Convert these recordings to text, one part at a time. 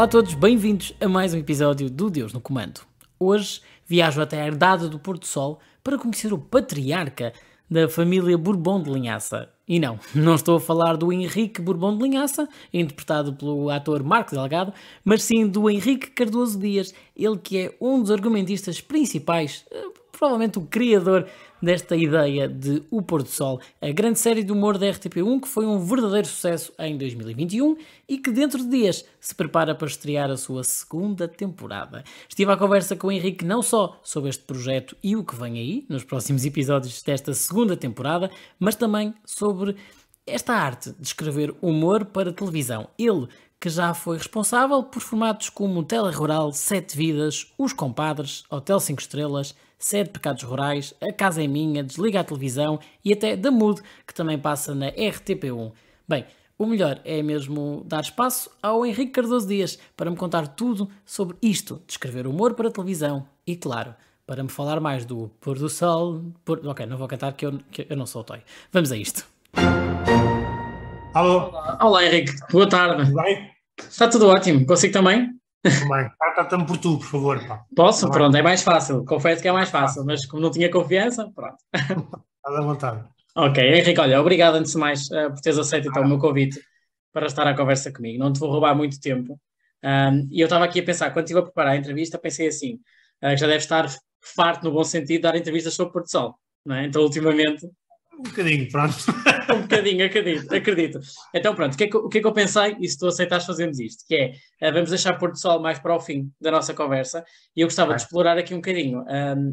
Olá a todos, bem-vindos a mais um episódio do Deus no Comando. Hoje viajo até a Herdade do Porto Sol para conhecer o patriarca da família Bourbon de Linhaça. E não estou a falar do Henrique Bourbon de Linhaça, interpretado pelo ator Marco Delgado, mas sim do Henrique Cardoso Dias, ele que é um dos argumentistas principais, provavelmente o criador desta ideia de O Pôr do Sol, a grande série de humor da RTP1 que foi um verdadeiro sucesso em 2021 e que dentro de dias se prepara para estrear a sua segunda temporada. Estive à conversa com o Henrique não só sobre este projeto e o que vem aí nos próximos episódios desta segunda temporada, mas também sobre esta arte de escrever humor para televisão. Ele que já foi responsável por formatos como Telerural, Sete Vidas, Os Compadres, Hotel 5 Estrelas, Sete Pecados Rurais, A Casa é Minha, Desliga a Televisão e até Da Mood, que também passa na RTP1. Bem, o melhor é mesmo dar espaço ao Henrique Cardoso Dias para me contar tudo sobre isto de escrever humor para televisão e, claro, para me falar mais do Pôr do Sol... Ok, não vou cantar que eu não sou o Toy. Vamos a isto. Alô? Olá Henrique, boa tarde. Tudo bem? Está tudo ótimo, consigo também? Tudo bem. Trata-me por tu, por favor. Pá. Posso? Pronto, é mais fácil. Confesso que é mais fácil, mas como não tinha confiança, pronto. Estás à vontade. Ok, Henrique, olha, obrigado antes de mais por teres aceito então o meu convite para estar à conversa comigo. Não te vou roubar muito tempo. E eu estava aqui a pensar, quando estive a preparar a entrevista, pensei assim, já deve estar farto no bom sentido de dar entrevistas sobre Porto Sol, não é? Então, ultimamente... Um bocadinho, pronto. Um bocadinho, acredito. Então pronto, o que é que eu pensei, e se tu aceitares fazemos isto, que é, vamos deixar Porto Sol mais para o fim da nossa conversa, e eu gostava de explorar aqui um bocadinho,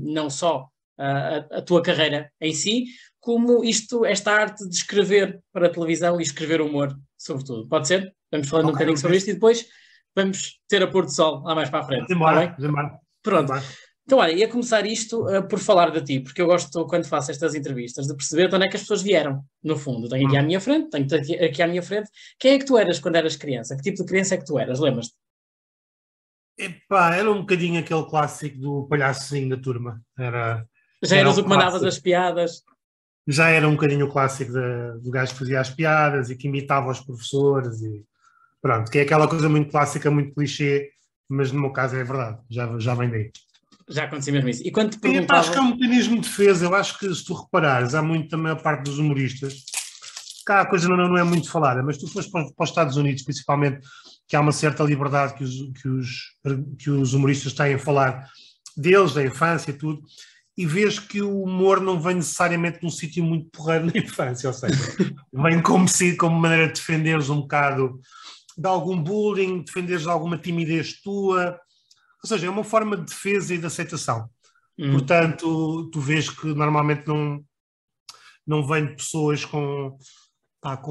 não só a tua carreira em si, como esta arte de escrever para a televisão e escrever humor, sobretudo. Pode ser? Vamos falando um bocadinho sobre isto e depois vamos ter a Porto Sol lá mais para a frente. Vamos Tá embora. Pronto. Então, olha, ia começar isto por falar de ti, porque eu gosto, quando faço estas entrevistas, de perceber de onde é que as pessoas vieram, no fundo. Tenho aqui à minha frente. Quem é que tu eras quando eras criança? Que tipo de criança é que tu eras? Lembras-te? Epá, era um bocadinho aquele clássico do palhaçozinho da turma. Já eras o que mandavas as piadas? Já era um bocadinho o clássico do gajo que fazia as piadas e que imitava os professores. E pronto, que é aquela coisa muito clássica, muito clichê, mas no meu caso é verdade, já vem daí. Já aconteceu mesmo isso. E quando te perguntava... Acho que é um mecanismo de defesa. Eu acho que se tu reparares, há muito também a parte dos humoristas, cá a coisa não é muito falada, mas tu fores para os Estados Unidos, principalmente, que há uma certa liberdade que os humoristas têm a falar deles, da infância e tudo, e vês que o humor não vem necessariamente num sítio muito porreiro na infância, ou seja, vem como maneira de defenderes um bocado de algum bullying, defenderes de alguma timidez tua. Ou seja, é uma forma de defesa e de aceitação. Portanto, tu vês que normalmente não vem de pessoas com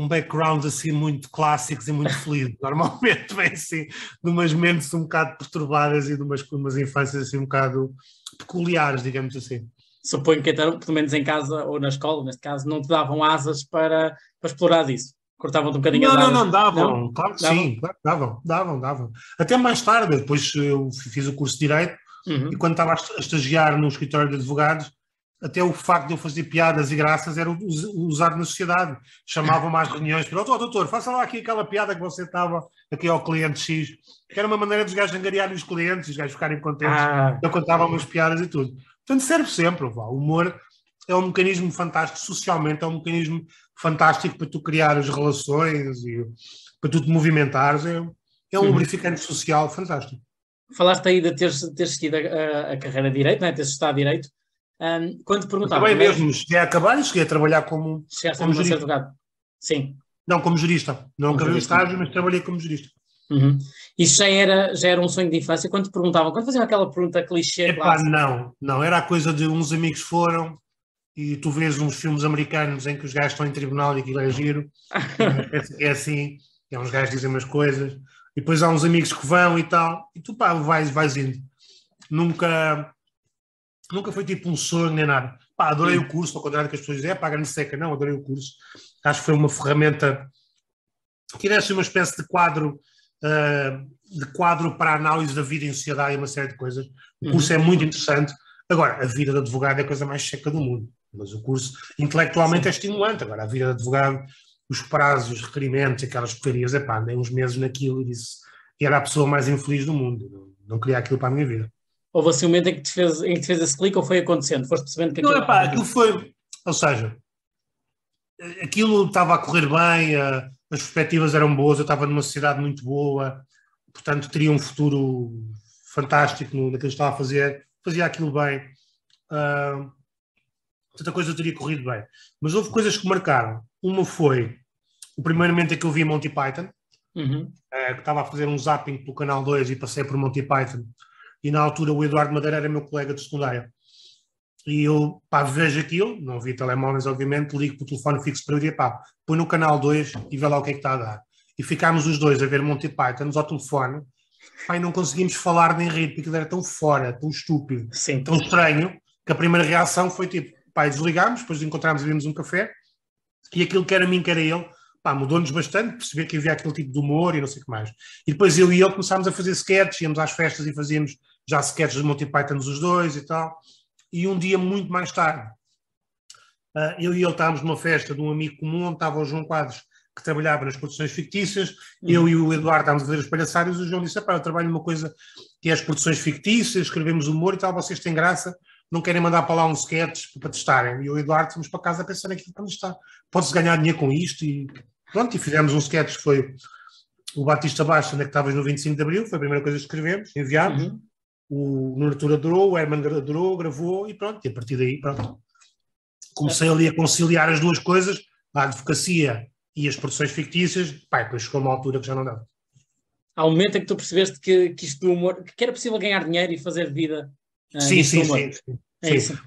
backgrounds assim muito clássicos e muito felizes. Normalmente vem assim de umas mentes um bocado perturbadas e de umas infâncias assim um bocado peculiares, digamos assim. Suponho que até, pelo menos em casa ou na escola, neste caso, não te davam asas para explorar isso. Cortavam-te um bocadinho as asas. Não davam, claro que sim, claro, davam. Até mais tarde, depois eu fiz o curso de Direito e quando estava a estagiar no escritório de advogados, até o facto de eu fazer piadas e graças era usado na sociedade. Chamavam-me às reuniões para doutor, faça lá aqui aquela piada que você estava aqui ao cliente X, que era uma maneira dos gajos angariarem os clientes, os gajos ficarem contentes. Eu contava umas piadas e tudo. Portanto, serve sempre. O humor é um mecanismo fantástico, socialmente, é um mecanismo fantástico para tu criar as relações e para tu te movimentares. É um lubrificante social fantástico. Falaste aí de teres seguido a carreira de Direito, não é? Teres estudado Direito. Quando te perguntava... Também mesmo, cheguei a acabar e cheguei a trabalhar como jurista. Advogado. Sim. Não, como jurista. Não acabei o estágio, mas trabalhei como jurista. Isso já era um sonho de infância? Quando te perguntavam, quando faziam aquela pergunta clichê... Não. Era a coisa de uns amigos foram... E tu vês uns filmes americanos em que os gajos estão em tribunal e aquilo é giro, é assim, uns gajos dizem umas coisas, e depois há uns amigos que vão e tal, e tu vais indo. Nunca foi tipo um sonho nem nada. Adorei o curso, ao contrário do que as pessoas dizem, grande seca, não, adorei o curso. Acho que foi uma ferramenta que desse uma espécie de quadro para a análise da vida em sociedade e uma série de coisas. O curso é muito interessante. Agora, a vida de advogado é a coisa mais seca do mundo. Mas o curso intelectualmente é estimulante. Agora, a vida de advogado, os prazos, os requerimentos, aquelas porcarias, andei uns meses naquilo e disse, e era a pessoa mais infeliz do mundo. Não queria aquilo para a minha vida. Houve assim um momento em que te fez esse clique ou foi acontecendo? Foste percebendo que Não, aquilo... aquilo foi, ou seja, aquilo estava a correr bem, as perspectivas eram boas, eu estava numa cidade muito boa, portanto teria um futuro fantástico naquilo que estava a fazer, fazia aquilo bem, tanta coisa teria corrido bem. Mas houve coisas que marcaram. Uma foi o primeiro momento em que eu vi Monty Python, que estava a fazer um zapping pelo Canal 2 e passei por Monty Python, e na altura o Eduardo Madeira era meu colega de secundária. E eu, vejo aquilo, não vi telemóveis, obviamente, ligo para o telefone fixo para eu dizer, põe no Canal 2 e vê lá o que é que está a dar. E ficámos os dois a ver Monty Python ao telefone, e não conseguimos falar nem rir, porque aquilo era tão fora, tão estúpido, Sim. tão estranho, que a primeira reação foi tipo, desligámos, depois encontramos e vimos um café, e aquilo que era mim, que era ele, mudou-nos bastante, perceber que havia aquele tipo de humor e não sei o que mais. E depois eu e ele começámos a fazer sketches, íamos às festas e fazíamos já sketches de Monty Python os dois e tal. E um dia muito mais tarde, eu e ele estávamos numa festa de um amigo comum, onde estava o João Quadros, que trabalhava nas produções fictícias, eu e o Eduardo estávamos a fazer as palhaçadas, e o João disse, eu trabalho numa coisa que é as produções fictícias, escrevemos humor e tal, vocês têm graça, não querem mandar para lá um sketch para testarem. E o Eduardo fomos para casa a pensar naquilo, onde está, pode-se ganhar dinheiro com isto, e pronto, e fizemos um sketch que foi o Batista Baixa, onde é que estavas no 25 de Abril, foi a primeira coisa que escrevemos, enviámos, o Nuno Artur adorou, o Herman adorou, gravou, e pronto, e a partir daí, pronto. Comecei ali a conciliar as duas coisas, a advocacia e as produções fictícias, depois chegou uma altura que já não dava. Há um momento em que tu percebeste que isto do humor, que era possível ganhar dinheiro e fazer vida. Sim.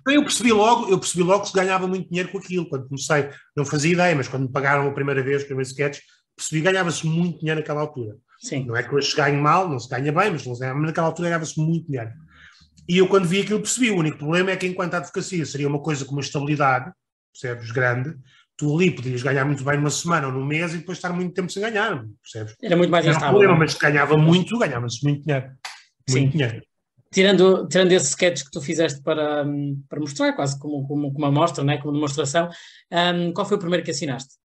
Eu percebi logo que se ganhava muito dinheiro com aquilo. Quando comecei, não fazia ideia, mas quando me pagaram a primeira vez, o primeiro sketch, percebi que ganhava-se muito dinheiro naquela altura. Sim. Não é que hoje se ganhe mal, não se ganha bem, mas naquela altura ganhava-se muito dinheiro. E eu, quando vi aquilo, percebi. O único problema é que, enquanto a advocacia seria uma coisa com uma estabilidade, percebes, grande, tu ali podias ganhar muito bem numa semana ou num mês e depois estar muito tempo sem ganhar, percebes? Era muito mais instável. Problema, mas se ganhava muito, ganhava-se muito dinheiro. Muito dinheiro. Tirando esse sketch que tu fizeste para mostrar, quase como uma amostra, né? Como demonstração, qual foi o primeiro que assinaste?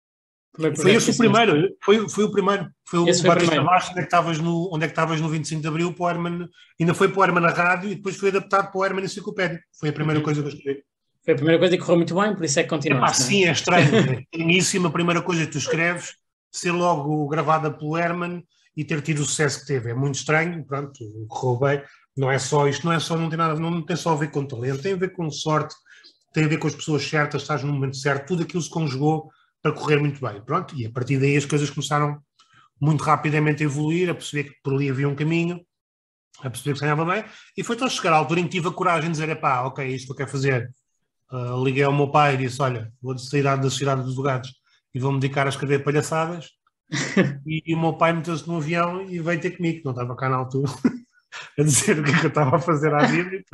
Foi esse o primeiro. Foi o primeiro. Foi o Batista Baixo, onde é que estavas no 25 de Abril, para o Herman, ainda foi para o Herman na rádio e depois foi adaptado para o Herman Enciclopédia. Foi a primeira coisa que eu escrevi. Foi a primeira coisa e correu muito bem, por isso é que continuaste. Sim, é estranho. Início, a primeira coisa que tu escreves, ser logo gravada pelo Herman e ter tido o sucesso que teve. É muito estranho, pronto, correu bem. Não é só isto, não tem nada, não tem só a ver com talento, tem a ver com sorte, tem a ver com as pessoas certas, estás no momento certo, tudo aquilo se conjugou para correr muito bem, pronto, e a partir daí as coisas começaram muito rapidamente a evoluir, a perceber que por ali havia um caminho, a perceber que se ganhava bem, e foi então chegar à altura em que tive a coragem de dizer, ok, isto que eu quero fazer. Liguei ao meu pai e disse, olha, vou sair da Sociedade dos Advogados e vou-me dedicar a escrever palhaçadas, e o meu pai meteu-se num avião e veio ter comigo, que não estava cá na altura. A dizer o que eu estava a fazer à vida e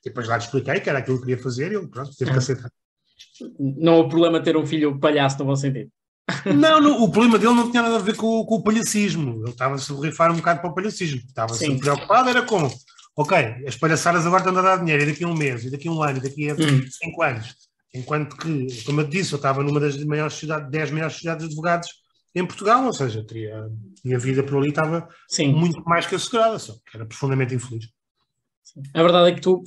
depois lá lhe expliquei que era aquilo que queria fazer e ele, pronto, teve que aceitar. Não há problema ter um filho palhaço no bom sentido. Não, o problema dele não tinha nada a ver com o palhacismo, ele estava-se a borrifar um bocado para o palhacismo, estava-se preocupado, era com, ok, as palhaçadas agora estão a dar dinheiro, e daqui a um mês, e daqui a um ano, e daqui a 5 anos, enquanto que, como eu disse, eu estava numa das maiores cidades, 10 maiores cidades de advogados em Portugal, ou seja, a minha vida por ali estava muito mais que assegurada, só que era profundamente infeliz. A verdade é que tu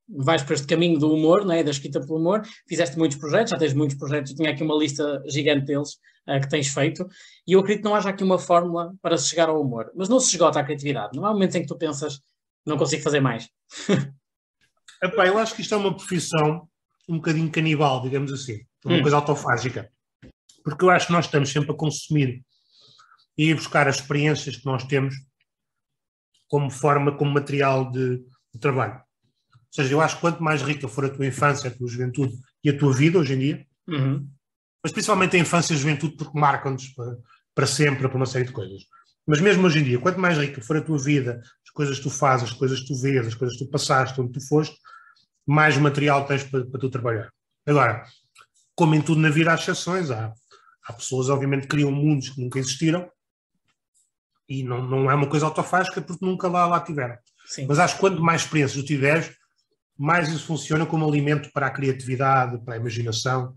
vais para este caminho do humor, não é? Da escrita pelo humor, fizeste muitos projetos, já tens muitos projetos, eu tinha aqui uma lista gigante deles que tens feito, e eu acredito que não haja aqui uma fórmula para se chegar ao humor, mas não se esgota a criatividade, não há momentos em que tu pensas, não consigo fazer mais. Eu acho que isto é uma profissão um bocadinho canibal, digamos assim, uma coisa autofágica. Porque eu acho que nós estamos sempre a consumir e a buscar as experiências que nós temos como material de trabalho. Ou seja, eu acho que quanto mais rica for a tua infância, a tua juventude e a tua vida hoje em dia, mas principalmente a infância e a juventude porque marcam-nos para sempre, para uma série de coisas. Mas mesmo hoje em dia, quanto mais rica for a tua vida, as coisas que tu fazes, as coisas que tu vês, as coisas que tu passaste, onde tu foste, mais material tens para tu trabalhar. Agora, como em tudo na vida há exceções, há pessoas, obviamente, que criam mundos que nunca existiram e não é uma coisa autofágica porque nunca lá tiveram. Sim. Mas acho que quanto mais experiências tu tiveres, mais isso funciona como alimento para a criatividade, para a imaginação,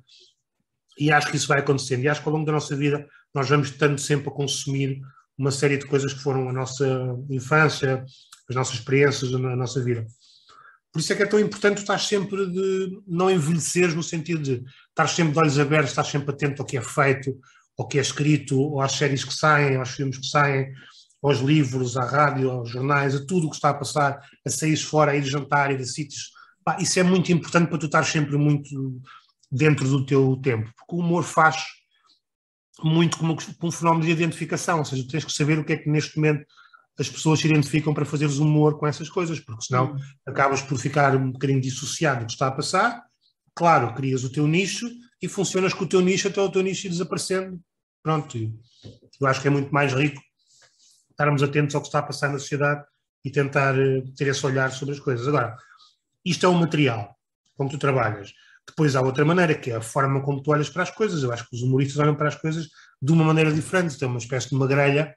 e acho que isso vai acontecendo. E acho que ao longo da nossa vida nós vamos estando sempre a consumir uma série de coisas que foram a nossa infância, as nossas experiências na nossa vida. Por isso é que é tão importante estar sempre de não envelheceres, no sentido de estar sempre de olhos abertos, estar sempre atento ao que é feito, ao que é escrito, ou às séries que saem, aos filmes que saem, aos livros, à rádio, aos jornais, a tudo o que está a passar, a sair fora, a ir jantar, a ir a sítios. Pá, isso é muito importante para tu estar sempre muito dentro do teu tempo, porque o humor faz muito como um fenómeno de identificação, ou seja, tu tens que saber o que é que neste momento as pessoas se identificam para fazeres humor com essas coisas, porque senão acabas por ficar um bocadinho dissociado do que está a passar. Claro, crias o teu nicho e funcionas com o teu nicho até o teu nicho ir desaparecendo. Pronto, eu acho que é muito mais rico estarmos atentos ao que está a passar na sociedade e tentar ter esse olhar sobre as coisas. Agora, isto é um material com que tu trabalhas. Depois há outra maneira, que é a forma como tu olhas para as coisas. Eu acho que os humoristas olham para as coisas de uma maneira diferente. Tem uma espécie de uma grelha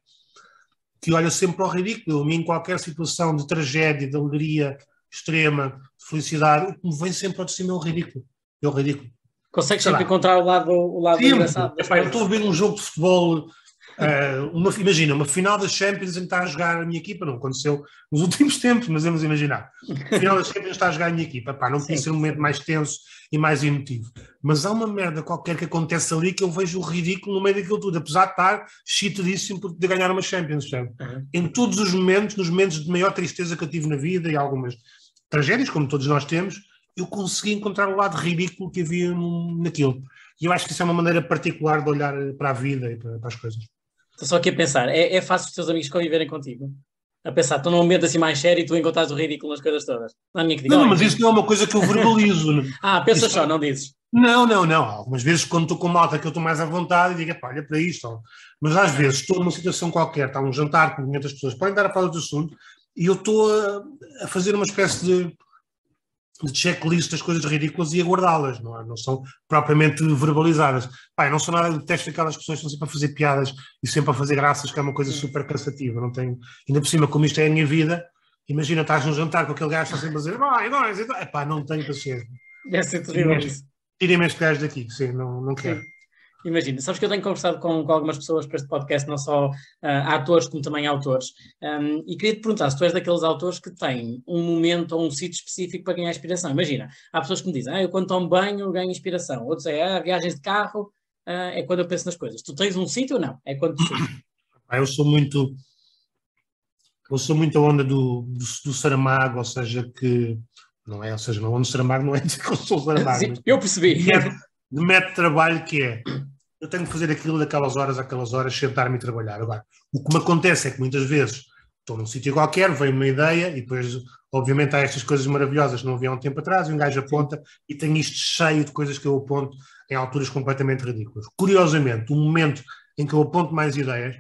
que olha sempre ao ridículo. Em qualquer situação de tragédia, de alegria extrema, de felicidade, o que me vem sempre ao de cima é o ridículo. É o ridículo. Consegues sempre encontrar o lado engraçado. Epá, eu estou a ver um jogo de futebol, imagina, uma final das Champions em que está a jogar a minha equipa, não aconteceu nos últimos tempos, mas vamos imaginar. A final das Champions está a jogar a minha equipa. Epá, não podia ser um momento mais tenso e mais emotivo. Mas há uma merda qualquer que acontece ali que eu vejo o ridículo no meio daquilo tudo, apesar de estar excitadíssimo de ganhar uma Champions. Em todos os momentos, nos momentos de maior tristeza que eu tive na vida e algumas tragédias, como todos nós temos, eu consegui encontrar o lado ridículo que havia naquilo. E eu acho que isso é uma maneira particular de olhar para a vida e para as coisas. Estou só aqui a pensar, é fácil os teus amigos conviverem contigo? A pensar, estou num ambiente assim mais sério e tu encontras o ridículo nas coisas todas. Não, mas isso não é uma coisa que eu verbalizo. Pensas só, não dizes? Não. Algumas vezes quando estou com malta que eu estou mais à vontade, digo, pá, olha para isto. Mas às vezes estou numa situação qualquer, está um jantar com 500 pessoas, podem dar a falar do assunto, e eu estou a fazer uma espécie de checklist das coisas ridículas e a guardá-las, não são propriamente verbalizadas. Pá, eu não sou nada, detesto aquelas pessoas que estão sempre a fazer piadas e sempre a fazer graças, que é uma coisa super cansativa. Não tenho, ainda por cima, como isto é a minha vida, imagina, estás num jantar com aquele gajo que está sempre a dizer, não tenho paciência. Deve ser terrível isso. Tirem-me este gajo daqui, sim, não quero. Imagina, sabes que eu tenho conversado com algumas pessoas para este podcast, não só atores como também autores, e queria te perguntar se tu és daqueles autores que têm um momento ou um sítio específico para ganhar inspiração. Imagina, há pessoas que me dizem, eu quando tomo banho ganho inspiração, outros viagens de carro, é quando eu penso nas coisas. Tu tens um sítio ou não? É quando tu Eu sou muito a onda do Saramago, ou seja, que não é, ou seja, não ando Saramago, não é dizer que eu sou Saramago. Sim, eu percebi. De método de trabalho que é, eu tenho que fazer aquilo daquelas horas, sentar-me e trabalhar. Agora, o que me acontece é que muitas vezes estou num sítio qualquer, vem uma ideia e depois, obviamente, há estas coisas maravilhosas que não havia há um tempo atrás e um gajo aponta e tem isto cheio de coisas que eu aponto em alturas completamente ridículas. Curiosamente, o momento em que eu aponto mais ideias,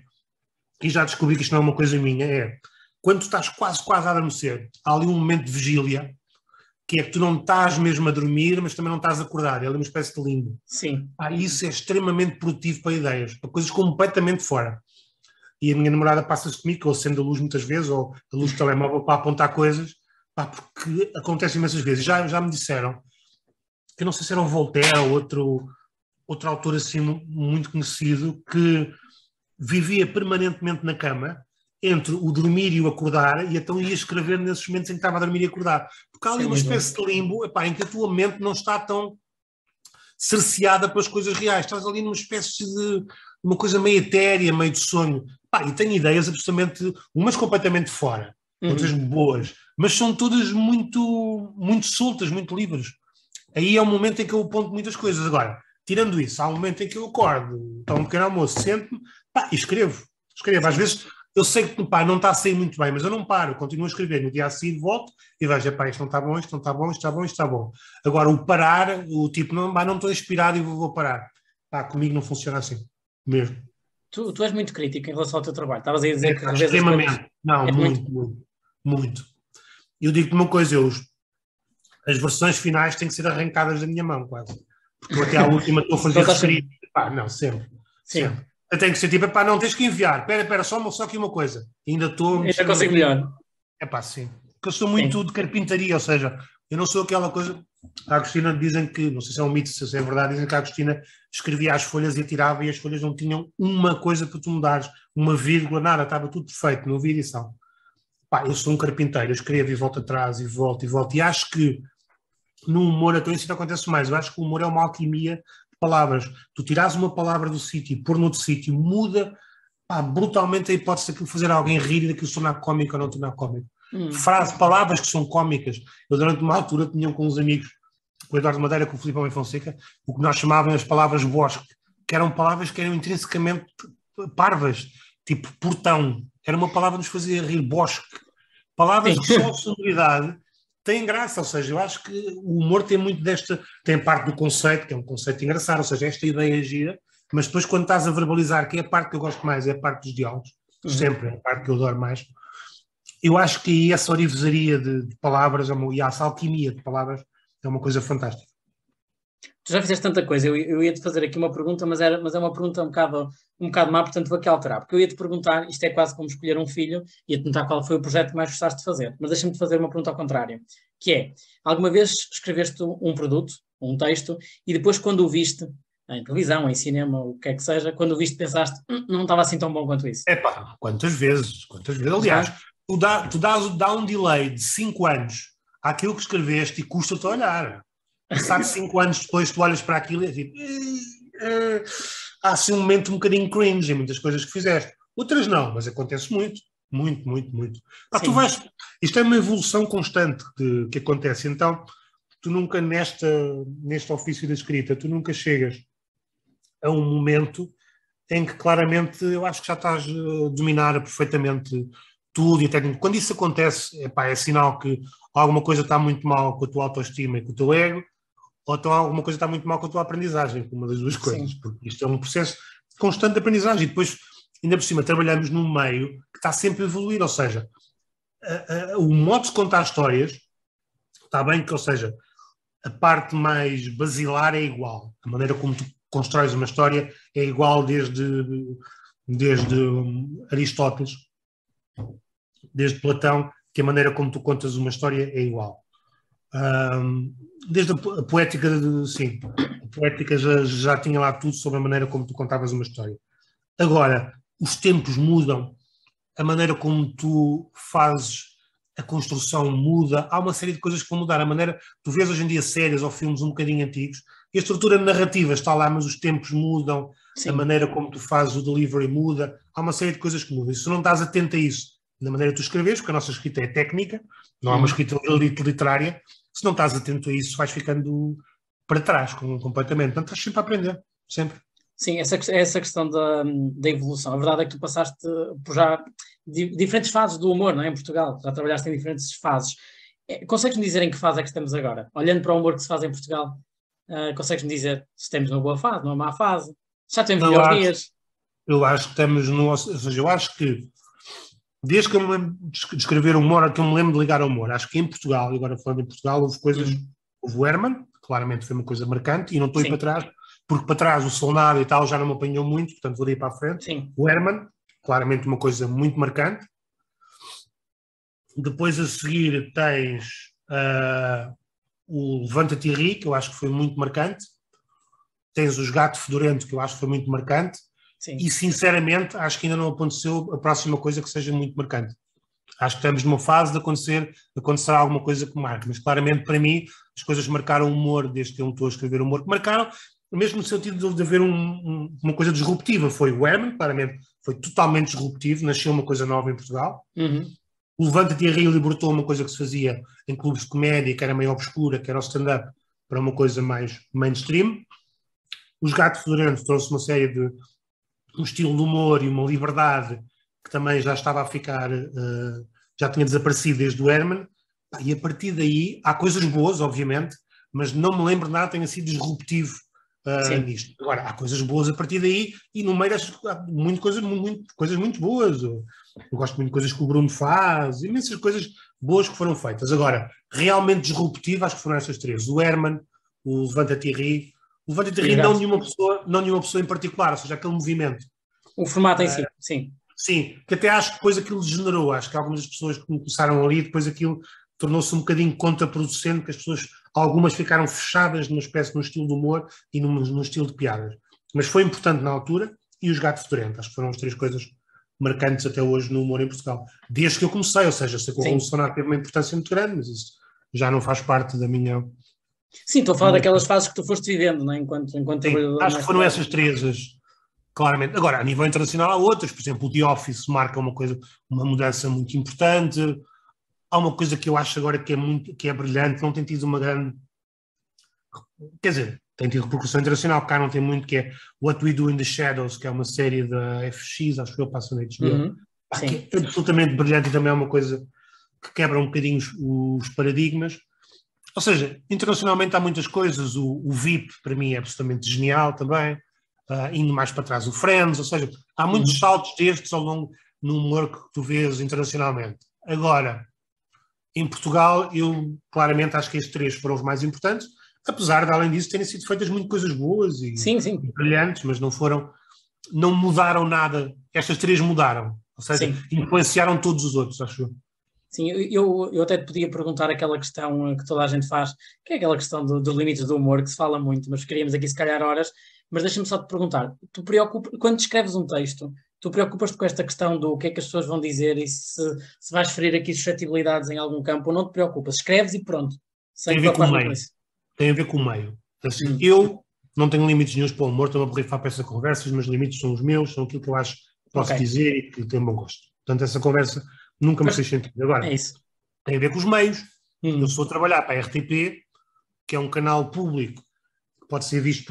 e já descobri que isto não é uma coisa minha, é quando tu estás quase a adormecer, há ali um momento de vigília, que é que tu não estás mesmo a dormir, mas também não estás a acordar, é ali uma espécie de limbo. Sim. Isso é extremamente produtivo para ideias, para coisas completamente fora. E a minha namorada passa-se comigo, que eu acendo a luz muitas vezes, ou a luz do telemóvel para apontar coisas, porque acontece imensas vezes. Já me disseram, que eu não sei se era um Voltaire ou outro autor assim muito conhecido, que vivia permanentemente na cama, entre o dormir e o acordar, e então ia escrever nesses momentos em que estava a dormir e acordar. Porque há ali uma espécie de limbo, em que a tua mente não está tão cerceada pelas coisas reais. Estás ali numa espécie de uma coisa meio etérea, meio de sonho. E tenho ideias absolutamente, umas completamente fora, outras boas, mas são todas muito, muito soltas, muito livres. Aí é um momento em que eu aponto muitas coisas. Agora, tirando isso, há um momento em que eu acordo, tomo um pequeno almoço, sento-me e escrevo. Às vezes eu sei que não está a sair muito bem, mas eu não paro, continuo a escrever. No dia a seguir volto e vejo, isto não está bom, isto não está bom, isto está bom, isto está bom. Agora, o parar, o tipo, não estou inspirado e vou parar. Comigo não funciona assim, mesmo. Tu és muito crítico em relação ao teu trabalho. Estavas a dizer que extremamente. Não, muito. Eu digo-te uma coisa, as versões finais têm que ser arrancadas da minha mão, quase. Porque eu até à última estou a fazer reescrito. Não, sempre. Sempre. Eu tenho que ser tipo, não, tens que enviar. Espera, só aqui uma coisa. Ainda estou... Ainda consigo melhor. Sim. Porque eu sou muito de carpintaria, ou seja, Eu não sou aquela coisa. A Agostina dizem que, não sei se é um mito, se é verdade, dizem que a Agostina escrevia as folhas e tirava e as folhas não tinham uma coisa para tu mudares, uma vírgula, nada, estava tudo perfeito, não havia edição. Pá, eu sou um carpinteiro, eu escrevo e volto atrás e volto e volto. E acho que no humor, então isso não acontece mais. Eu acho que o humor é uma alquimia de palavras. Tu tiras uma palavra do sítio e pôr noutro sítio, muda brutalmente a hipótese daquilo fazer alguém rir e daquilo tornar cómico ou não tornar cómico. Palavras que são cómicas. Eu durante uma altura tinha com uns amigos, com o Eduardo Madeira, com o Filipe Homem Fonseca, o que nós chamávamos as palavras bosque, que eram palavras que eram intrinsecamente parvas, tipo portão. Era uma palavra que nos fazia rir, bosque. Palavras que só a sonoridade têm graça, ou seja, eu acho que o humor tem muito tem parte do conceito, que é um conceito engraçado, ou seja, esta ideia gira, mas depois quando estás a verbalizar, que é a parte que eu gosto mais, é a parte dos diálogos, sempre é a parte que eu adoro mais, eu acho que essa orivesaria de palavras e essa alquimia de palavras é uma coisa fantástica. Tu já fizeste tanta coisa, eu ia-te fazer aqui uma pergunta, mas é uma pergunta um bocado má, portanto vou aqui alterar, porque eu ia-te perguntar, isto é quase como escolher um filho, ia-te perguntar qual foi o projeto que mais gostaste de fazer, mas deixa-me fazer uma pergunta ao contrário, que é, alguma vez escreveste um produto, um texto, e depois quando o viste, em televisão, em cinema, o que é que seja, quando o viste pensaste, não estava assim tão bom quanto isso? Quantas vezes, aliás, dá um delay de 5 anos àquilo que escreveste e custa-te a olhar. Sabe, 5 anos depois tu olhas para aquilo e é tipo há assim um momento um bocadinho cringe em muitas coisas que fizeste, outras não, mas acontece muito. Isto é uma evolução constante que acontece, então tu nunca neste ofício da escrita, tu nunca chegas a um momento em que claramente eu acho que já estás a dominar perfeitamente tudo e técnico. Quando isso acontece, é sinal que alguma coisa está muito mal com a tua autoestima e com o teu ego, ou então alguma coisa está muito mal com a tua aprendizagem, uma das duas coisas, porque isto é um processo constante de aprendizagem e depois, ainda por cima, trabalhamos num meio que está sempre a evoluir, ou seja, o modo de contar histórias está bem que, ou seja, a parte mais basilar é igual, a maneira como tu constróis uma história é igual desde Aristóteles, desde Platão, que a maneira como tu contas uma história é igual. Desde a poética, a poética já tinha lá tudo sobre a maneira como tu contavas uma história. Agora, os tempos mudam, a maneira como tu fazes a construção muda, há uma série de coisas que vão mudar. A maneira, tu vês hoje em dia séries ou filmes um bocadinho antigos, e a estrutura narrativa está lá, mas os tempos mudam, a maneira como tu fazes o delivery muda, há uma série de coisas que mudam. E se tu não estás atento a isso, na maneira que tu escreves, porque a nossa escrita é técnica, não é uma escrita literária, se não estás atento a isso, vais ficando para trás completamente. Portanto, estás sempre a aprender, sempre. Sim, essa questão da evolução. A verdade é que tu passaste por já diferentes fases do humor, não é? Em Portugal, já trabalhaste em diferentes fases. Consegues-me dizer em que fase é que estamos agora? Olhando para o humor que se faz em Portugal, consegues-me dizer se estamos numa boa fase, numa má fase? Já temos melhores dias? Eu acho que estamos no... Ou seja, eu acho que desde que eu me lembro de escrever humor, que eu me lembro de ligar ao humor, acho que em Portugal, e agora falando em Portugal, houve coisas... Houve o Herman, claramente foi uma coisa marcante, e não estou a ir para trás, porque para trás o Solnado e tal já não me apanhou muito, portanto vou ir para a frente. Sim. O Herman, claramente uma coisa muito marcante. Depois a seguir tens o Levanta-te e Ri, que eu acho que foi muito marcante. Tens os Gato Fedorento, que eu acho que foi muito marcante. Sim. E sinceramente acho que ainda não aconteceu a próxima coisa que seja muito marcante. Acho que estamos numa fase de acontecerá alguma coisa que marque, mas claramente para mim as coisas marcaram o humor desde que eu estou a escrever humor, que marcaram mesmo no sentido de haver uma coisa disruptiva. Foi o Herman, claramente foi totalmente disruptivo, nasceu uma coisa nova em Portugal. O Levanta-te e Ri libertou uma coisa que se fazia em clubes de comédia, que era meio obscura, que era o stand-up, para uma coisa mais mainstream. Os Gato Fedorento trouxe uma série de um estilo de humor e uma liberdade que também já estava a ficar, já tinha desaparecido desde o Herman, e a partir daí há coisas boas, obviamente, mas não me lembro de nada que tenha sido disruptivo nisto. Agora, há coisas boas a partir daí, e no meio há coisas muito boas. Eu gosto muito de coisas que o Bruno faz, imensas coisas boas que foram feitas. Agora, realmente disruptivo, acho que foram estas três: o Herman, o Levanta-te e Ri. O Levanta-te e Ri, não nenhuma pessoa em particular, ou seja, aquele movimento. O formato em si, sim. Sim, que até acho que depois aquilo degenerou. Acho que algumas das pessoas que começaram ali, depois aquilo tornou-se um bocadinho contraproducente, que as pessoas, algumas ficaram fechadas numa espécie de um estilo de humor e num estilo de piadas. Mas foi importante na altura, e os Gato Fedorento, acho que foram as 3 coisas marcantes até hoje no humor em Portugal. Desde que eu comecei, ou seja, sei que o Revolucionário teve uma importância muito grande, mas isso já não faz parte da minha... Sim, estou a falar daquelas fases que tu foste vivendo, não é? Enquanto trabalhador. Acho que foram essas 3, claramente. Agora, a nível internacional há outras, por exemplo, o The Office marca uma mudança muito importante. Há uma coisa que eu acho agora que é brilhante, não tem tido uma grande... Quer dizer, tem tido repercussão internacional, cá não tem muito, que é What We Do in the Shadows, que é uma série da FX, acho que eu passo na HBO, que é absolutamente brilhante e também é uma coisa que quebra um bocadinho os paradigmas. Ou seja, internacionalmente há muitas coisas, o VIP para mim é absolutamente genial também, indo mais para trás o Friends, ou seja, há muitos saltos destes ao longo no humor que tu vês internacionalmente. Agora, em Portugal, eu claramente acho que estes 3 foram os mais importantes, apesar de, além disso, terem sido feitas muitas coisas boas e brilhantes, mas não mudaram nada. Estas 3 mudaram, ou seja, influenciaram todos os outros, acho eu. Sim, eu até te podia perguntar aquela questão que toda a gente faz, que é aquela questão dos limites do humor, que se fala muito, mas queríamos aqui se calhar horas, mas deixa-me só te perguntar, quando escreves um texto, tu preocupas-te com esta questão do que é que as pessoas vão dizer e se vais ferir aqui suscetibilidades em algum campo, ou não te preocupas? Escreves e pronto. Tem a ver com o meio. Tem a ver com o meio. Assim, eu não tenho limites nenhums para o humor, estou a borrifar para essa conversa, os meus limites são os meus, são aquilo que eu acho que posso dizer e que tenho bom gosto. Portanto, essa conversa nunca me fez sentido. Agora, tem a ver com os meios. Eu estou a trabalhar para a RTP, que é um canal público que pode ser visto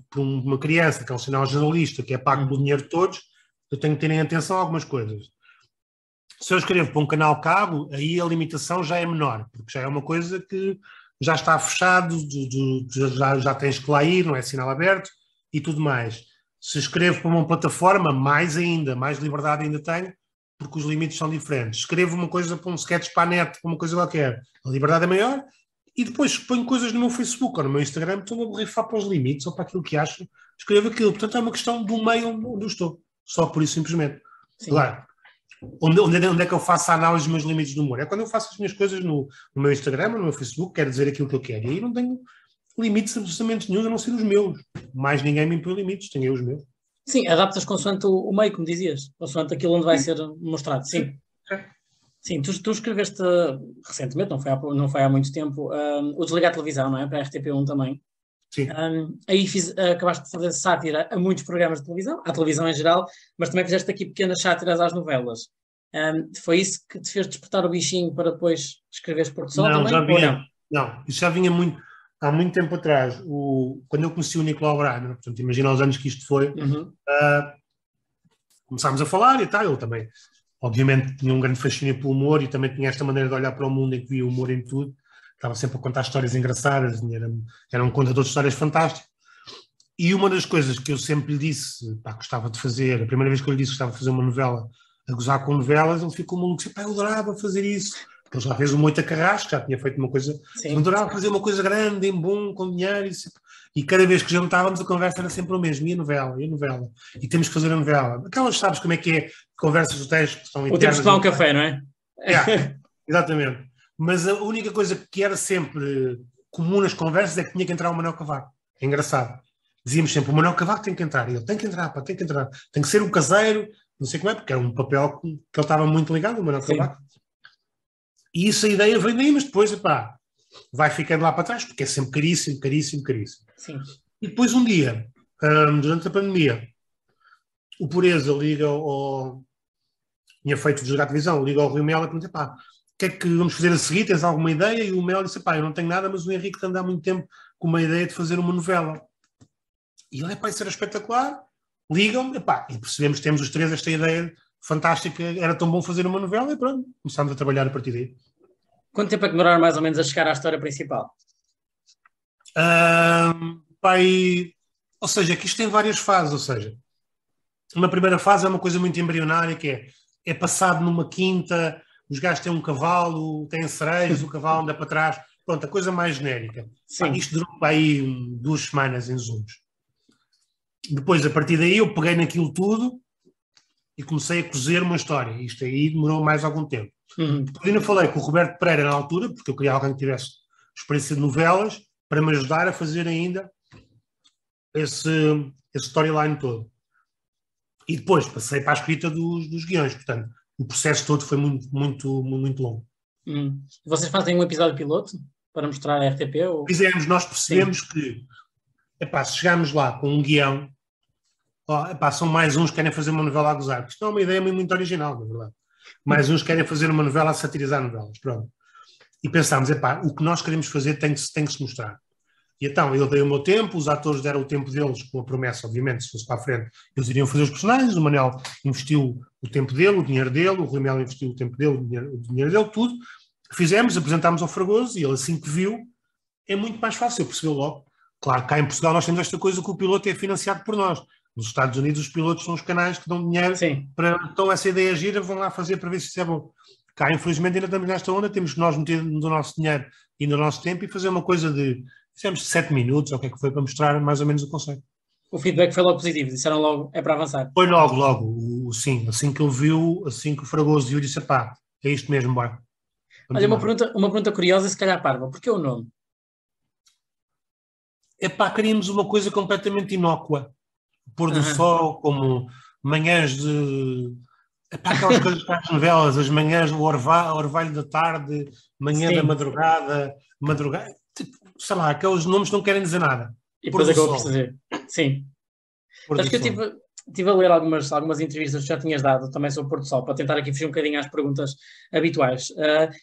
por uma criança, que é um sinal jornalista, que é pago pelo dinheiro de todos. Eu tenho que ter em atenção algumas coisas. Se eu escrevo para um canal cabo, aí a limitação já é menor, porque já é uma coisa que já está fechado, já tens que lá ir, não é sinal aberto e tudo mais. Se escrevo para uma plataforma, mais ainda, mais liberdade ainda tenho, porque os limites são diferentes. Escrevo uma coisa para um sketch para a net, para uma coisa qualquer, a liberdade é maior, e depois ponho coisas no meu Facebook ou no meu Instagram, estou a borrifar para os limites ou para aquilo que acho, escrevo aquilo. Portanto, é uma questão do meio onde eu estou. Só por isso, simplesmente. Claro. Onde é que eu faço a análise dos meus limites do humor? É quando eu faço as minhas coisas no meu Instagram ou no meu Facebook, quero dizer aquilo que eu quero. E aí não tenho limites absolutamente nenhum, a não ser os meus. Mais ninguém me impõe limites, tenho eu os meus. Sim, adaptas consoante o meio, como dizias. Consoante aquilo onde vai ser mostrado. Sim. Sim, tu escreveste recentemente, não foi há muito tempo, o Desligar a Televisão, não é? Para a RTP1 também. Sim. Aí acabaste de fazer sátira a muitos programas de televisão, à televisão em geral, mas também fizeste aqui pequenas sátiras às novelas. Foi isso que te fez despertar o bichinho para depois escreveres Porto Sol não, também? Já vinha, não, isso já vinha há muito tempo atrás. Quando eu conheci o Nicolau Braga, portanto, imagina os anos que isto foi, começámos a falar e tal, ele também, obviamente, tinha um grande fascínio pelo humor e também tinha esta maneira de olhar para o mundo em que via humor em tudo. Estava sempre a contar histórias engraçadas, era um contador de histórias fantástico. E uma das coisas que eu sempre lhe disse, gostava de fazer, a primeira vez que eu lhe disse que gostava de fazer uma novela, a gozar com novelas, ele ficou maluco, disse, eu adorava fazer isso. Porque ele já fez o Moita Carrasco, já tinha feito uma coisa, eu adorava fazer uma coisa grande, em bom, com dinheiro, e cada vez que jantávamos a conversa era sempre o mesmo, e a novela, e temos que fazer a novela. Aquelas, sabes como é que é, conversas do texto que são internas. O tempo de tomar um café, não é? Exatamente. Mas a única coisa que era sempre comum nas conversas é que tinha que entrar o Manuel Cavaco. É engraçado. Dizíamos sempre, o Manuel Cavaco tem que entrar. E ele tem que entrar, tem que entrar. Tem que ser um caseiro, não sei como é, porque era um papel que ele estava muito ligado, o Manuel Cavaco. E isso, a ideia vem daí, mas depois, vai ficando lá para trás, porque é sempre caríssimo, caríssimo, caríssimo. Sim. E depois um dia, durante a pandemia, o Pureza liga tinha feito o Desligar a Televisão, liga ao Rui Melo e pergunta, o que é que vamos fazer a seguir? Tens alguma ideia? E o Mel disse, eu não tenho nada, mas o Henrique está a andar há muito tempo com uma ideia de fazer uma novela. E ele, isso era espetacular. Ligam-me, e percebemos que temos os 3 esta ideia fantástica, era tão bom fazer uma novela, e pronto, começámos a trabalhar a partir daí. Quanto tempo é que demoraram mais ou menos a chegar à história principal? Ou seja, que isto tem várias fases, ou seja, uma primeira fase é uma coisa muito embrionária, que é passado numa quinta, os gajos têm um cavalo, têm cerejas, o cavalo anda para trás, pronto, a coisa mais genérica. Isto durou para aí 2 semanas em Zooms. Depois, a partir daí, eu peguei naquilo tudo e comecei a cozer uma história. Isto aí demorou mais algum tempo. Uhum. Depois ainda falei com o Roberto Pereira na altura, porque eu queria alguém que tivesse experiência de novelas, para me ajudar a fazer ainda esse storyline todo. E depois passei para a escrita dos guiões, portanto, o processo todo foi muito longo. Vocês fazem um episódio piloto para mostrar à RTP? Ou... Fizemos, nós percebemos que, se chegarmos lá com um guião, são mais uns que querem fazer uma novela a gozar, porque isto é uma ideia muito original, na verdade. Mais uns querem fazer uma novela a satirizar novelas, pronto. E pensámos, o que nós queremos fazer tem que se mostrar. E então, eu dei o meu tempo, os atores deram o tempo deles, com a promessa, obviamente, se fosse para a frente, eles iriam fazer os personagens, o Manel investiu o tempo dele, o dinheiro dele, o Rui Melo investiu o tempo dele, o dinheiro dele, tudo. Fizemos, apresentámos ao Fragoso, e ele assim que viu, é muito mais fácil, percebeu logo. Claro, cá em Portugal nós temos esta coisa que o piloto é financiado por nós. Nos Estados Unidos os pilotos são os canais que dão dinheiro para, então essa ideia gira, vão lá fazer para ver se isso é bom. Cá, infelizmente, ainda estamos nesta onda, temos que nós meter no nosso dinheiro e no nosso tempo e fazer uma coisa de, fizemos 7 minutos, ou o que é que foi, para mostrar mais ou menos o conceito. O feedback foi logo positivo, disseram logo, é para avançar. Foi logo, sim, assim que ele viu, assim que o Fragoso viu, disse, é isto mesmo, bora. Olha, uma pergunta curiosa, se calhar parva, porquê o nome? Queríamos uma coisa completamente inócua. Pôr do sol, como manhãs de... aquelas coisas para as novelas, as manhãs do orvalho da tarde, manhã da madrugada, sei lá, aqueles nomes não querem dizer nada. E depois acabou por dizer. Sim. Acho que eu estive a ler algumas entrevistas que já tinhas dado também sobre Pôr do Sol, para tentar aqui fugir um bocadinho às perguntas habituais.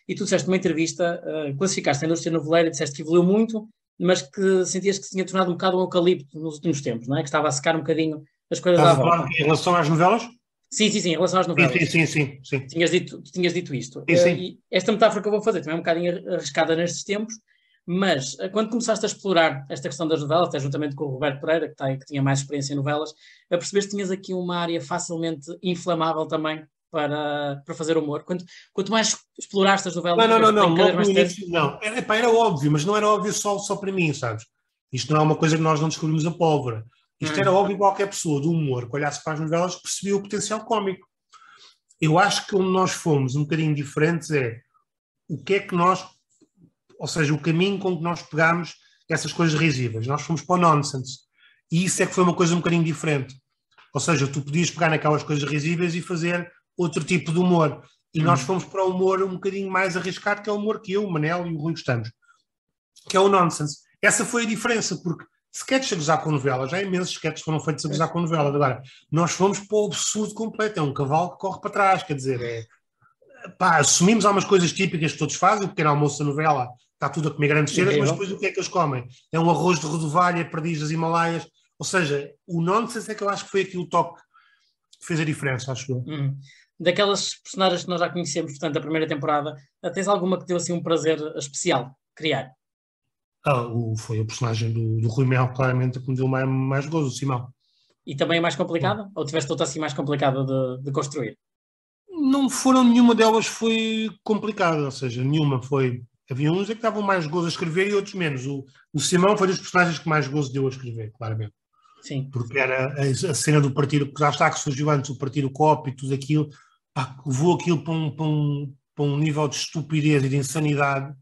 E tu disseste numa entrevista, classificaste a indústria noveleira e disseste que evoluiu muito, mas que sentias que se tinha tornado um bocado um eucalipto nos últimos tempos, não é? Que estava a secar um bocadinho as coisas à volta. Em relação às novelas? Sim, em relação às novelas. Sim. Tu tinhas dito isto. Sim. E esta metáfora que eu vou fazer também é um bocadinho arriscada nestes tempos, mas quando começaste a explorar esta questão das novelas, até juntamente com o Roberto Pereira, que tinha mais experiência em novelas, a perceber que tinhas aqui uma área facilmente inflamável também para fazer humor. Quanto mais exploraste as novelas... Não, logo no início, não. Era óbvio, mas não era óbvio só para mim, sabes? Isto não é uma coisa que nós não descobrimos a pólvora. Isto era óbvio, qualquer pessoa do humor que olhasse para as novelas percebia o potencial cómico. Eu acho que onde nós fomos um bocadinho diferentes é o que é que nós, ou seja, o caminho com que nós pegámos essas coisas risíveis. Nós fomos para o nonsense. E isso é que foi uma coisa um bocadinho diferente. Ou seja, tu podias pegar naquelas coisas risíveis e fazer outro tipo de humor. E nós fomos para o humor um bocadinho mais arriscado, que é o humor que eu, o Manel e o Rui gostamos. Que é o nonsense. Essa foi a diferença, porque sketches a gozar com novela, já imensos sketches foram feitos a gozar com novela. Agora, nós fomos para o absurdo completo. É um cavalo que corre para trás, quer dizer, assumimos algumas coisas típicas que todos fazem, o pequeno almoço da novela, está tudo a comer grandes cenas, mas depois o que é que eles comem? É um arroz de rodovalha, perdiz das Himalaias. Ou seja, o nonsense é que eu acho que foi aqui o toque que fez a diferença, acho eu. Daquelas personagens que nós já conhecemos, portanto, da primeira temporada, tens alguma que deu assim um prazer especial criar? Foi o personagem do Rui Melo, claramente, que me deu mais gozo, o Simão. E também é mais complicada? Ou tiveste outra assim mais complicada de construir? Não foram, nenhuma delas foi complicada, ou seja, nenhuma foi... Havia uns que davam mais gozo a escrever e outros menos. O Simão foi dos personagens que mais gozo deu a escrever, claramente. Sim. Porque era a cena do partido, que já está, que surgiu antes, o partido COP e tudo aquilo, levou aquilo para um nível de estupidez e de insanidade,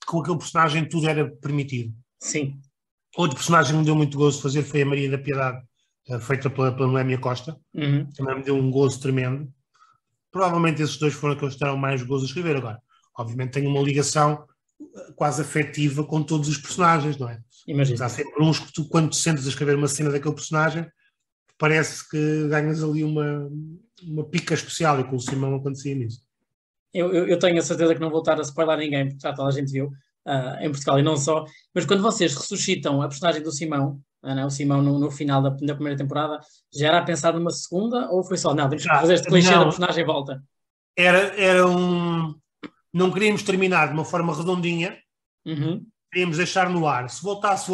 que com aquele personagem tudo era permitido. Sim. Outro personagem que me deu muito gozo de fazer foi a Maria da Piedade, feita pela Noémia Costa. Também me deu um gozo tremendo. Provavelmente esses dois foram aqueles que deram mais gozo a escrever. Agora, obviamente tenho uma ligação quase afetiva com todos os personagens, não é? Imagino. Há sempre uns que tu, quando te sentas a escrever uma cena daquele personagem, parece que ganhas ali uma pica especial, e com o Simão acontecia nisso. Eu tenho a certeza que não vou estar a spoiler ninguém, porque já toda a gente viu em Portugal e não só, mas quando vocês ressuscitam a personagem do Simão, o Simão no final da primeira temporada, já era a pensar numa segunda, ou foi só, não, temos que fazer este clichê da personagem volta? Era um... Não queríamos terminar de uma forma redondinha, queríamos deixar no ar. Se voltasse,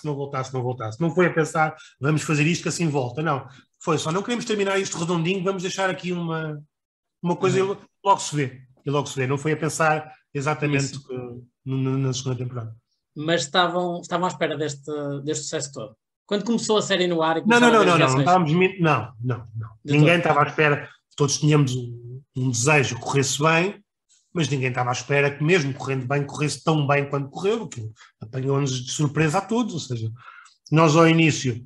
não voltasse. Não foi a pensar, vamos fazer isto que assim volta. Não, foi só, não queremos terminar isto redondinho, vamos deixar aqui uma coisa e logo se vê. Não foi a pensar exatamente na segunda temporada. Mas estavam à espera deste sucesso todo. Quando começou a série no ar e Não, não, começaram a não, ver as não, não, reações? estávamos, não. De Ninguém todo. estava à espera, todos tínhamos um desejo que corresse bem, mas ninguém estava à espera que mesmo correndo bem, corresse tão bem quanto correu, que apanhou-nos de surpresa a todos, ou seja, nós ao início,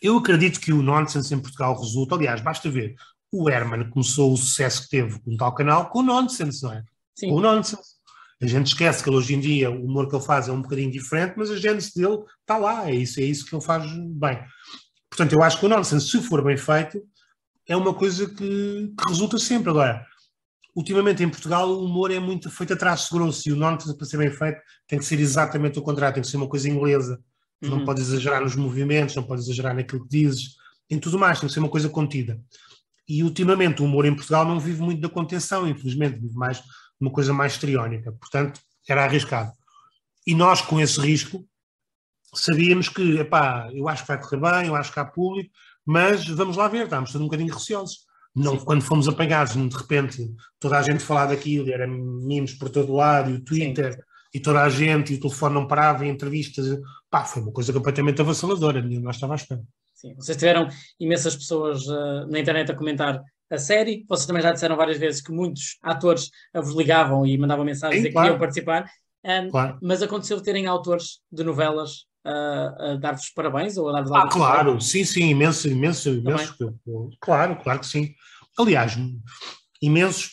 eu acredito que o Nonsense em Portugal resulta, aliás, basta ver, o Herman começou o sucesso que teve com tal canal com o Nonsense, não é? Com o Sim, Nonsense. A gente esquece que ele, hoje em dia o humor que ele faz é um bocadinho diferente, mas a gênese dele está lá, é isso que ele faz bem. Portanto, eu acho que o Nonsense, se for bem feito, é uma coisa que resulta sempre. Agora, ultimamente em Portugal o humor é muito feito a traço grosso e o Nonsense, para ser bem feito, tem que ser exatamente o contrário, tem que ser uma coisa inglesa. Tu não uhum. podes exagerar nos movimentos, não podes exagerar naquilo que dizes, em tudo mais, tem que ser uma coisa contida. E ultimamente o humor em Portugal não vive muito da contenção, infelizmente, vive mais uma coisa mais histriónica. Portanto, era arriscado. E nós, com esse risco, sabíamos que, epá, eu acho que vai correr bem, eu acho que há público, mas vamos lá ver, estávamos todos um bocadinho receosos. Não, Sim, quando fomos apanhados, de repente, toda a gente falava daquilo, era mimos por todo lado, e o sim. Twitter, e toda a gente, e o telefone não parava, e entrevistas, pá, foi uma coisa completamente avassaladora, ninguém mais estava à espera. Sim, vocês tiveram imensas pessoas na internet a comentar a série. Vocês também já disseram várias vezes que muitos atores vos ligavam e mandavam mensagens a Sim, dizer que queriam claro, participar. claro. Mas aconteceu terem autores de novelas a dar-vos parabéns ou a dar-vos algum feedback? Claro, sim, sim, imenso, imenso, Também. imenso. Claro, claro que sim. Aliás, imensos,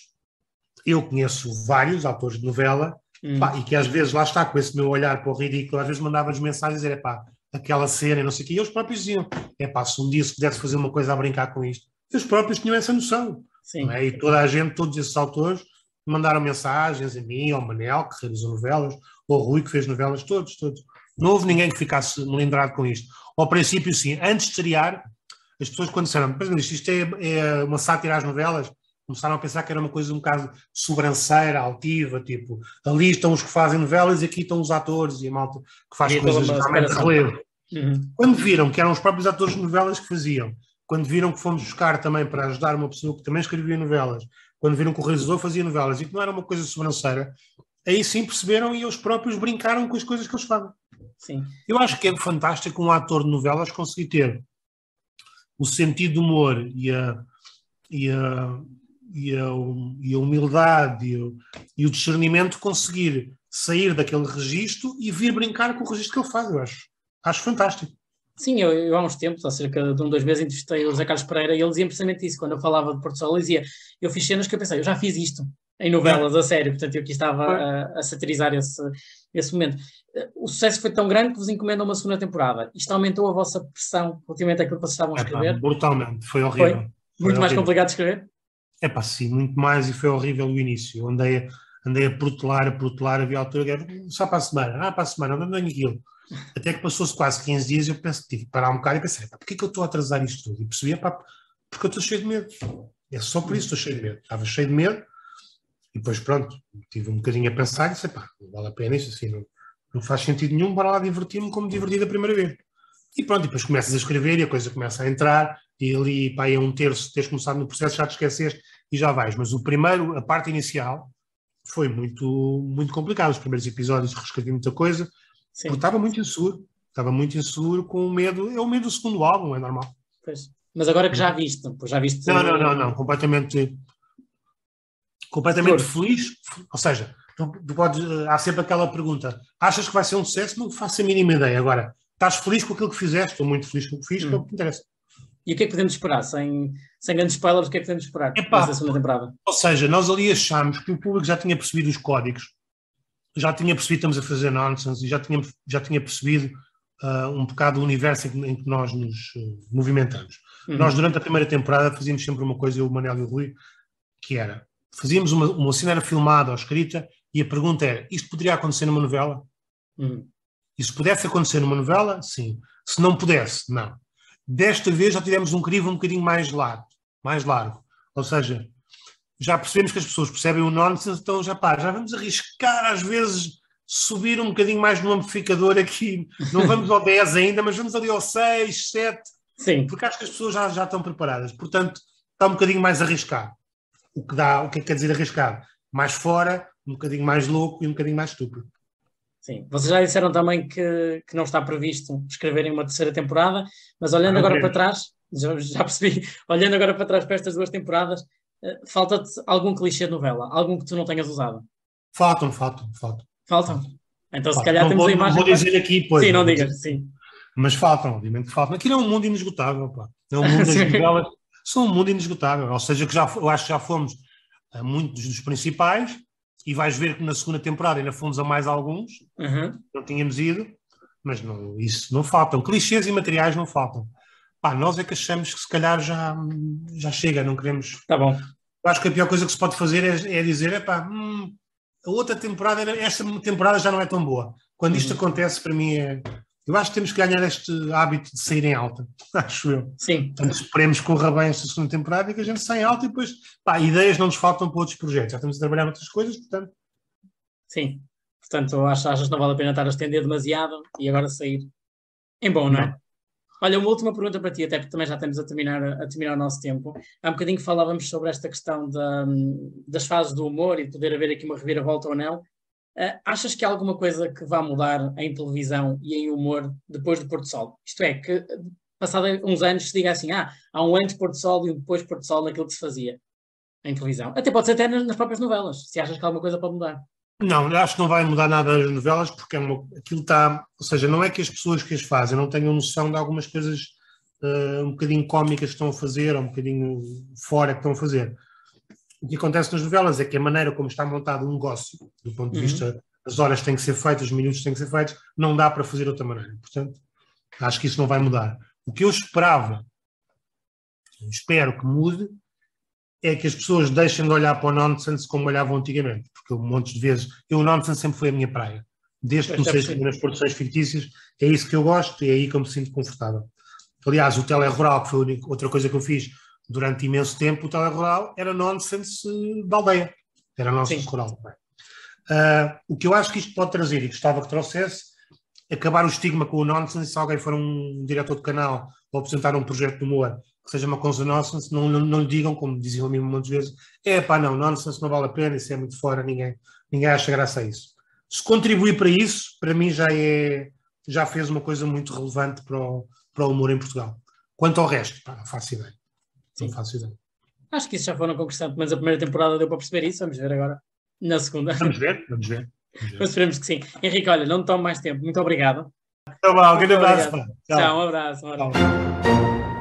eu conheço vários autores de novela, pá, e que às vezes lá está com esse meu olhar para o ridículo, às vezes mandava-lhes mensagens a dizer, pá, aquela cena e não sei o quê, e eles próprios diziam, pá, se um dia se pudesse fazer uma coisa a brincar com isto, eles próprios tinham essa noção, não Sim. é? E toda a gente, todos esses autores, mandaram mensagens a mim, ao Manel, que realizou novelas, ao Rui, que fez novelas, todos, todos. Não houve ninguém que ficasse melindrado com isto. Ao princípio, sim, antes de estrear, as pessoas quando disseram, mas isto é uma sátira às novelas, começaram a pensar que era uma coisa um bocado sobranceira, altiva, tipo, ali estão os que fazem novelas e aqui estão os atores e a malta que faz Havia toda coisas uma realmente de separação. relevo. Uhum. Quando viram que eram os próprios atores de novelas que faziam, quando viram que fomos buscar também para ajudar uma pessoa que também escrevia novelas, quando viram que o realizador fazia novelas e que não era uma coisa sobranceira, aí sim perceberam e eles próprios brincaram com as coisas que eles fazem. Sim. Eu acho que é fantástico um ator de novelas conseguir ter o sentido do humor e a, e a humildade e o discernimento conseguir sair daquele registro e vir brincar com o registro que ele faz, eu acho fantástico. Sim, eu há uns tempos, há cerca de 2 meses, entrevistei o José Carlos Pereira e ele dizia precisamente isso. Quando eu falava de Porto Sol, ele dizia: eu fiz cenas que eu pensei, eu já fiz isto em Yeah. novelas, a sério. Portanto, eu aqui estava a satirizar esse momento. O sucesso foi tão grande que vos encomendam uma segunda temporada. Isto aumentou a vossa pressão relativamente àquilo que vocês estavam a Epá, escrever? brutalmente, foi Foi? horrível. Foi Muito mais horrível. complicado de escrever? Epá, sim, muito mais e foi horrível o início. Eu andei a protelar, havia altura que era só para a semana, para a semana, não tenho aquilo. Até que passou-se quase 15 dias e eu pensei, tive que parar um bocado e pensei, porquê que eu estou a atrasar isto tudo? E percebi, porque eu estou cheio de medo. É só por isso que estou cheio de medo. Estava cheio de medo e depois pronto, tive um bocadinho a pensar e disse, não vale a pena isso assim, não faz sentido nenhum, bora lá divertir-me como diverti da primeira vez. E pronto, e depois começas a escrever e a coisa começa a entrar e ali, pá, é um terço, teres começado no processo, já te esqueceste e já vais. Mas a parte inicial, foi muito, muito complicado. Os primeiros episódios reescrevi muita coisa, porque Sim, estava muito inseguro com o medo, é o medo do segundo álbum, é normal. pois. Mas agora que já viste, pois já viste Não, completamente seguro. feliz, ou seja, tu podes, há sempre aquela pergunta, achas que vai ser um sucesso? Não faço a mínima ideia. Agora, estás feliz com aquilo que fizeste? Estou muito feliz com o que fiz, que é o que interessa. E o que é que podemos esperar? Sem grandes spoilers, o que é que podemos esperar nessa Epá, segunda temporada? ou seja, nós ali achámos que o público já tinha percebido os códigos, já tinha percebido que estamos a fazer nonsense e já tinha percebido um bocado o universo em que nós nos movimentamos. Nós, durante a primeira temporada, fazíamos sempre uma coisa, eu, o Manel e o Rui, que era, fazíamos uma cena era filmada ou escrita e a pergunta era, isto poderia acontecer numa novela? E se pudesse acontecer numa novela, sim. Se não pudesse, não. Desta vez já tivemos um crivo um bocadinho mais largo. Ou seja, já percebemos que as pessoas percebem o nonsense, então já vamos arriscar às vezes subir um bocadinho mais no amplificador aqui. Não vamos ao 10 ainda, mas vamos ali ao 6, 7, Sim. porque acho que as pessoas já estão preparadas. Portanto, está um bocadinho mais arriscado. O que é que quer dizer arriscado? Mais fora, um bocadinho mais louco e um bocadinho mais estúpido. Sim. Vocês já disseram também que não está previsto escreverem uma terceira temporada, mas olhando agora para trás, já percebi, olhando agora para trás para estas 2 temporadas, falta-te algum clichê de novela? Algum que tu não tenhas usado? Faltam. Faltam? Então se calhar Não temos a imagem... vou dizer aqui, pois. Sim, não digas, sim. Mas faltam, obviamente que faltam. Aquilo é um mundo inesgotável, pá. É um mundo das novelas, são um mundo inesgotável. Ou seja, eu acho que já fomos a muitos dos principais e vais ver que na segunda temporada ainda fomos a mais alguns. Não tínhamos ido, mas não, isso não faltam. Clichês e materiais não faltam. Pá, nós é que achamos que se calhar já chega, não queremos... Tá bom. Eu acho que a pior coisa que se pode fazer é dizer, a outra temporada, esta temporada já não é tão boa. Quando isto acontece, para mim eu acho que temos que ganhar este hábito de sair em alta, acho eu. Sim. Portanto, esperemos que corra bem esta segunda temporada e que a gente saia em alta e depois, ideias não nos faltam para outros projetos. Já estamos a trabalhar outras coisas, portanto... Sim. Portanto, achas que não vale a pena estar a estender demasiado e agora sair em bom, não é? Olha, uma última pergunta para ti, até porque também já estamos a terminar o nosso tempo. Há um bocadinho falávamos sobre esta questão das fases do humor e de poder haver aqui uma reviravolta ou não. Achas que há alguma coisa que vá mudar em televisão e em humor depois do Pôr do Sol? Isto é, que passado uns anos se diga assim, há um antes Pôr do Sol e um depois Pôr do Sol naquilo que se fazia em televisão. Até pode ser até nas próprias novelas, se achas que alguma coisa pode mudar. Não, acho que não vai mudar nada nas novelas porque aquilo está... Ou seja, não é que as pessoas que as fazem não tenham noção de algumas coisas um bocadinho cómicas que estão a fazer ou um bocadinho fora que estão a fazer. O que acontece nas novelas é que a maneira como está montado um negócio, do ponto de vista, as horas têm que ser feitas, os minutos têm que ser feitos, não dá para fazer de outra maneira. Portanto, acho que isso não vai mudar. O que eu espero que mude, é que as pessoas deixem de olhar para o nonsense como olhavam antigamente, porque um monte de vezes, o nonsense sempre foi a minha praia. Desde que comecei a escrever nas produções fictícias, é isso que eu gosto e é aí que eu me sinto confortável. Aliás, o Telerural, que foi outra coisa que eu fiz durante imenso tempo, o Telerural era nonsense da aldeia. Era nonsense rural. O que eu acho que isto pode trazer, e gostava que trouxesse, acabar o estigma com o nonsense. Se alguém for um diretor de canal ou apresentar um projeto de humor que seja uma coisa nonsense, não lhe digam, como diziam a mim muitas vezes, não, nonsense não vale a pena, isso é muito fora, ninguém acha graça a isso. Se contribuir para isso, para mim já fez uma coisa muito relevante para o humor em Portugal. Quanto ao resto, não faço ideia. Não faço ideia. Acho que isso já foi uma conquista, mas a primeira temporada deu para perceber isso, vamos ver agora na segunda. Vamos ver. Mas esperemos que sim. Henrique, olha, não te tomo mais tempo, muito obrigado. Então vá, um grande abraço. Tchau, um abraço.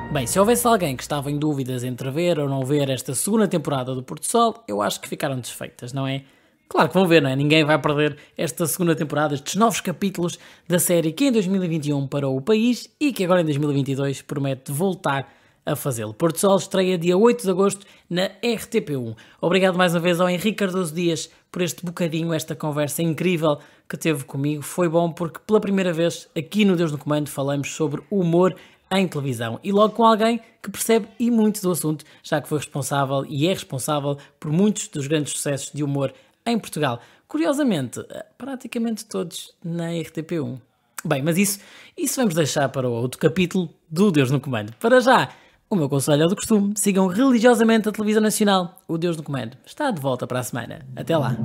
Bem, se houvesse alguém que estava em dúvidas entre ver ou não ver esta segunda temporada do Pôr do Sol, eu acho que ficaram desfeitas, não é? Claro que vão ver, não é? Ninguém vai perder esta segunda temporada, estes novos capítulos da série que em 2021 parou o país e que agora em 2022 promete voltar a fazê-lo. Pôr do Sol estreia dia 8 de agosto na RTP1. Obrigado mais uma vez ao Henrique Cardoso Dias por este bocadinho, esta conversa incrível que teve comigo. Foi bom porque pela primeira vez aqui no Deus no Comando falamos sobre humor em televisão e logo com alguém que percebe e muito do assunto, já que foi responsável e é responsável por muitos dos grandes sucessos de humor em Portugal. Curiosamente, praticamente todos na RTP1. Bem, mas isso vamos deixar para o outro capítulo do Deus no Comando. Para já, o meu conselho é o do costume. Sigam religiosamente a televisão nacional. O Deus no Comando está de volta para a semana. Até lá.